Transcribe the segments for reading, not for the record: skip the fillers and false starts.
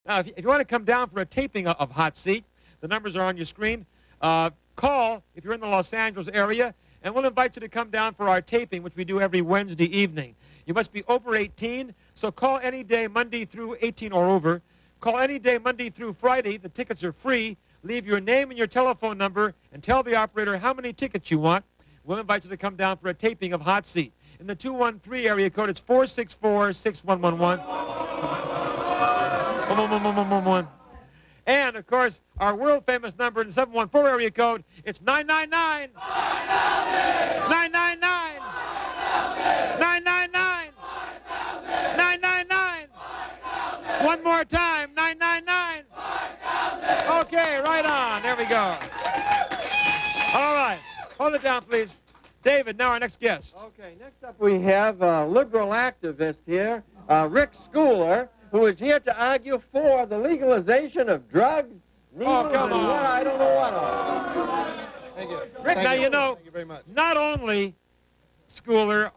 Now, if you want to come down for a taping of Hot Seat, the numbers are on your screen. Call if you're in the Los Angeles area, and we'll invite you to come down for our taping, which we do every Wednesday evening. You must be over 18, so call any day, Monday through 18 or over. Call any day, Monday through Friday. The tickets are free. Leave your name and your telephone number and tell the operator how many tickets you want. We'll invite you to come down for a taping of Hot Seat. In the 213 area code, it's 464-6111. And, of course, our world-famous number in the 714 area code, it's 999. 999. 999. 999. One more time, 999. Okay, right on. There we go. All right. Hold it down, please. David, now our next guest. Okay, next up we have a liberal activist here, Rick Schooler, who is here to argue for the legalization of drugs, needles, come on. and I don't know what all. Thank you. Rick, now you know, Thank you very much. not only, Schooler,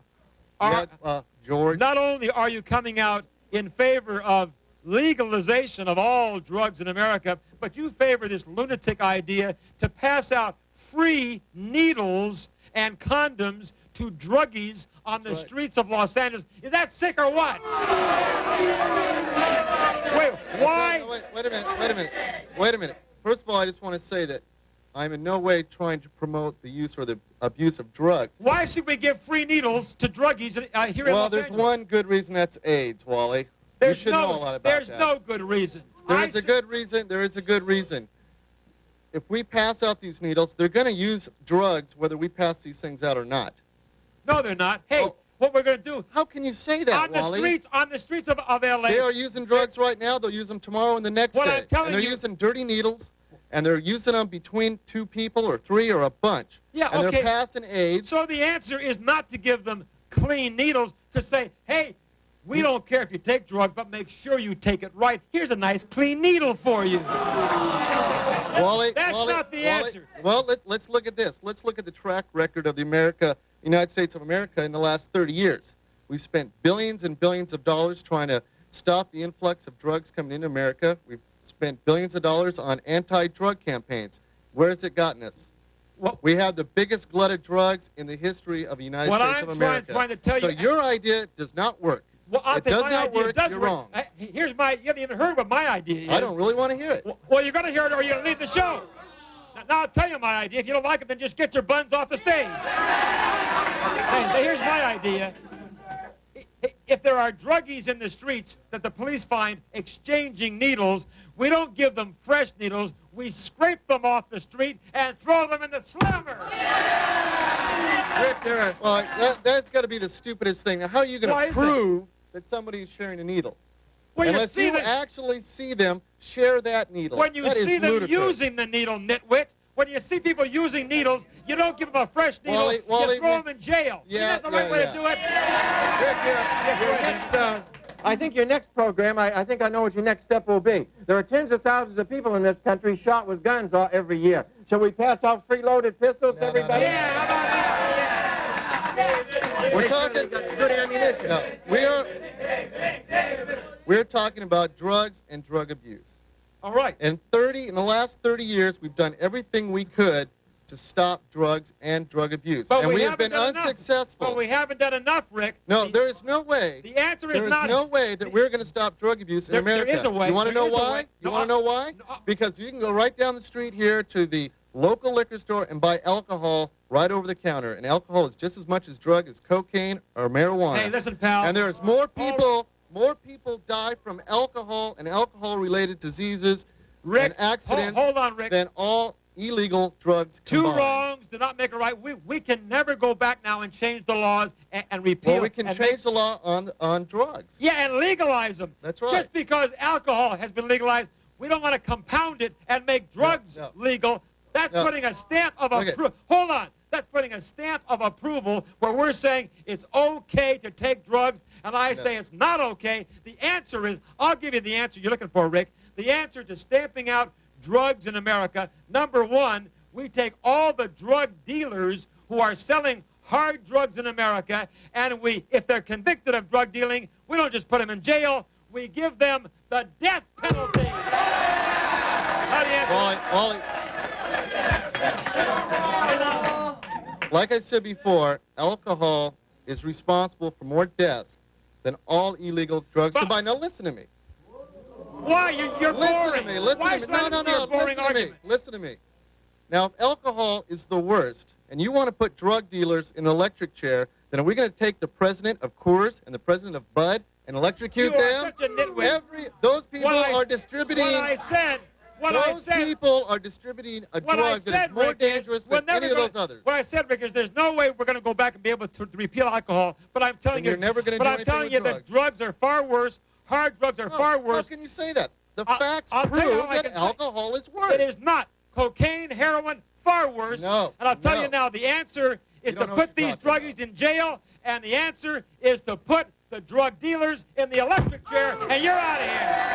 George. not only are you coming out in favor of legalization of all drugs in America, but you favor this lunatic idea to pass out free needles and condoms to druggies on the streets of Los Angeles. Is that sick or what? Wait, why? Wait a minute. First of all, I just want to say that I'm in no way trying to promote the use or the abuse of drugs. Why should we give free needles to druggies here in Los Angeles? Well, there's one good reason, that's AIDS, Wally. You should know a lot about there's that. no good reason. There is a good reason. There is a good reason. If we pass out these needles, they're going to use drugs whether we pass these things out or not. No, they're not. Hey, what we're going to do? How can you say that, Wally? On the streets of L.A. They are using drugs right now. They'll use them tomorrow and the next day. I'm telling and they're you, using dirty needles, and they're using them between two people or three or a bunch. Yeah, and okay. they're passing AIDS. So the answer is not to give them clean needles, to say, hey, we don't care if you take drugs, but make sure you take it right. Here's a nice clean needle for you. Wally, That's not the answer. Well, let's look at this. Let's look at the track record of the United States of America in the last 30 years. We've spent billions and billions of dollars trying to stop the influx of drugs coming into America. We've spent billions of dollars on anti-drug campaigns. Where has it gotten us? We have the biggest glut of drugs in the history of the United States of America. Trying to tell so you, your idea does not work. Well, it does not work. You're wrong. Here's my. You haven't even heard what my idea is. I don't really want to hear it. Well, you're going to hear it, or you're going to leave the show. Now I'll tell you my idea. If you don't like it, then just get your buns off the stage. Hey, here's my idea. If there are druggies in the streets that the police find exchanging needles, we don't give them fresh needles. We scrape them off the street and throw them in the slammer. Rick, that's got to be the stupidest thing. Now, how are you going to prove that somebody is sharing a needle? Well, unless you actually see them share that needle. When you see them using the needle, nitwit, when you see people using needles, you don't give them a fresh needle, you throw them in jail. Yeah, Isn't that the right way to do it? Rick, I think your next program, I think I know what your next step will be. There are tens of thousands of people in this country shot with guns every year. Shall we pass out free-loaded pistols to everybody? Yeah, how about that? We're talking good ammunition. No, we're talking about drugs and drug abuse. All right. In the last 30 years, we've done everything we could to stop drugs and drug abuse. But and we have been unsuccessful. But we haven't done enough, Rick. No, there is no way. The answer is There not. is no way that we're going to stop drug abuse in America. There is a way. You want to know why? You want to know why? Because you can go right down the street here to the local liquor store and buy alcohol right over the counter. And alcohol is just as much as drug as cocaine or marijuana. Hey, listen, pal. And there's more people die from alcohol and alcohol-related diseases and accidents hold on, Rick. than all illegal drugs combined. Two wrongs do not make a right. We can never go back now and change the laws and repeal. Well, we can change the law on drugs. Yeah, and legalize them. That's right. Just because alcohol has been legalized, we don't want to compound it and make drugs legal. That's putting a stamp of approval. Hold on. That's putting a stamp of approval where we're saying it's okay to take drugs, and I say it's not okay. The answer is, I'll give you the answer you're looking for, Rick. The answer to stamping out drugs in America, number one, we take all the drug dealers who are selling hard drugs in America, and if they're convicted of drug dealing, we don't just put them in jail. we give them the death penalty. How do you answer? Wally, like I said before, alcohol is responsible for more deaths than all illegal drugs But- combined. Now listen to me. Why? You're Listen boring. to me. Listen Why to me. should I No, listen to your boring listen to me. arguments? Listen to me. Now, if alcohol is the worst, and you want to put drug dealers in an electric chair, then are we going to take the president of Coors and the president of Bud and electrocute You are them? such a nitwit. Those people What I- are distributing. What I said. Those people are distributing a What I drug that said, is more Rick, is dangerous we're than never any of gonna- those others. What I said, Rick, is there's no way we're going to go back and be able to repeal alcohol. But I'm telling And you, you're never gonna but do I'm anything telling with you that drugs. drugs are far worse. Hard drugs are far How worse. can you say that? The I'll- facts I'll tell you prove how I that can say- alcohol is worse. It is not. Cocaine, heroin, far worse. No, And I'll tell no. you now, the answer is You to don't know what put these you're talking druggies in jail, and the answer is to put the drug dealers in the electric chair, and you're out of here.